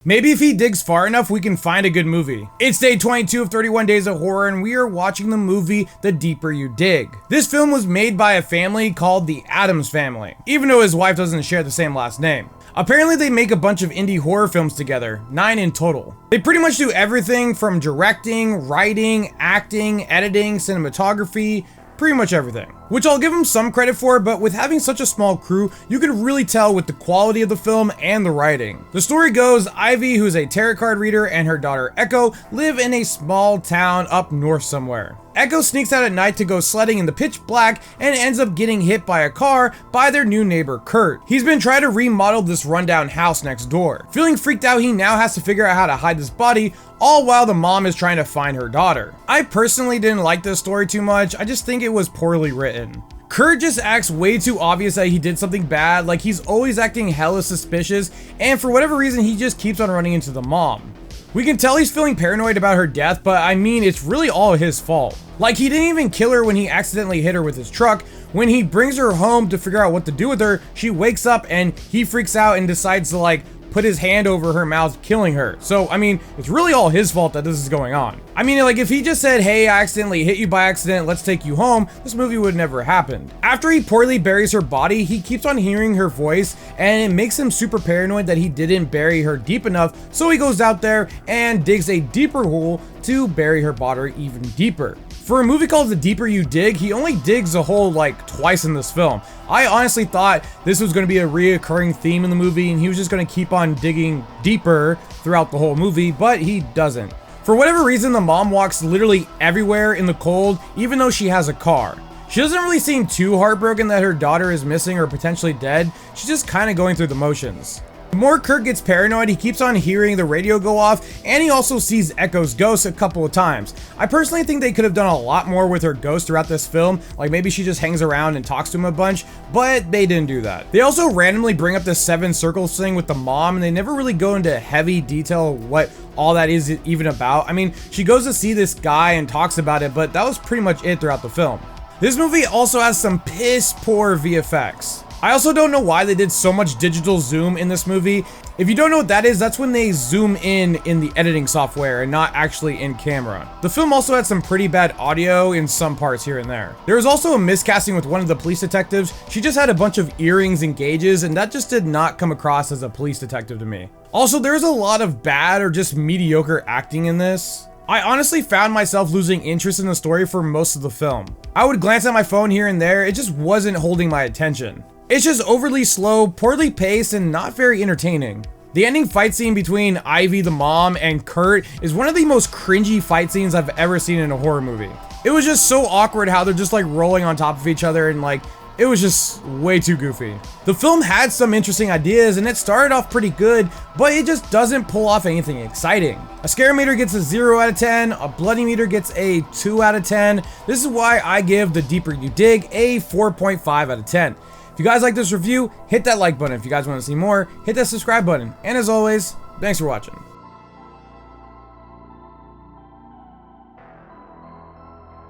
Maybe if he digs far enough, we can find a good movie. It's day 22 of 31 Days of Horror, and we are watching the movie The Deeper You Dig. This film was made by a family called the Addams Family, even though his wife doesn't share the same last name. Apparently they make a bunch of indie horror films together, 9 in total. They pretty much do everything from directing, writing, acting, editing, cinematography, pretty much everything. Which I'll give them some credit for, but with having such a small crew, you could really tell with the quality of the film and the writing. The story goes, Ivy, who's a tarot card reader, and her daughter Echo live in a small town up north somewhere. Echo sneaks out at night to go sledding in the pitch black and ends up getting hit by a car by their new neighbor Kurt. He's been trying to remodel this rundown house next door. Feeling freaked out, he now has to figure out how to hide this body, all while the mom is trying to find her daughter. I personally didn't like this story too much, I just think it was poorly written. Kurt just acts way too obvious that he did something bad, like he's always acting hella suspicious, and for whatever reason he just keeps on running into the mom. We can tell he's feeling paranoid about her death, but I mean, it's really all his fault. Like, he didn't even kill her when he accidentally hit her with his truck. When he brings her home to figure out what to do with her, she wakes up and he freaks out and decides to like put his hand over her mouth, killing her. So, I mean, it's really all his fault that this is going on. I mean, like, if he just said, hey, I accidentally hit you by accident, let's take you home, this movie would never happen. After he poorly buries her body, he keeps on hearing her voice, and it makes him super paranoid that he didn't bury her deep enough, so he goes out there and digs a deeper hole to bury her body even deeper. For a movie called The Deeper You Dig, he only digs a hole like twice in this film. I honestly thought this was going to be a reoccurring theme in the movie and he was just going to keep on digging deeper throughout the whole movie, but he doesn't. For whatever reason, the mom walks literally everywhere in the cold, even though she has a car. She doesn't really seem too heartbroken that her daughter is missing or potentially dead, she's just kind of going through the motions. The more Kurt gets paranoid, he keeps on hearing the radio go off, and he also sees Echo's ghost a couple of times. I personally think they could have done a lot more with her ghost throughout this film, like maybe she just hangs around and talks to him a bunch, but they didn't do that. They also randomly bring up this 7 circles thing with the mom, and they never really go into heavy detail what all that is even about. I mean, she goes to see this guy and talks about it, but that was pretty much it throughout the film. This movie also has some piss poor VFX. I also don't know why they did so much digital zoom in this movie. If you don't know what that is, that's when they zoom in the editing software and not actually in camera. The film also had some pretty bad audio in some parts here and there. There was also a miscasting with one of the police detectives. She just had a bunch of earrings and gauges, and that just did not come across as a police detective to me. Also, there's a lot of bad or just mediocre acting in this. I honestly found myself losing interest in the story for most of the film. I would glance at my phone here and there, it just wasn't holding my attention. It's just overly slow, poorly paced, and not very entertaining. The ending fight scene between Ivy, the mom, and Kurt is one of the most cringy fight scenes I've ever seen in a horror movie. It was just so awkward how they're just like rolling on top of each other and like, it was just way too goofy. The film had some interesting ideas and it started off pretty good, but it just doesn't pull off anything exciting. A scare meter gets a 0 out of 10, a bloody meter gets a 2 out of 10. This is why I give The Deeper You Dig a 4.5 out of 10. If you guys like this review, hit that like button. If you guys want to see more, hit that subscribe button. And as always, thanks for watching.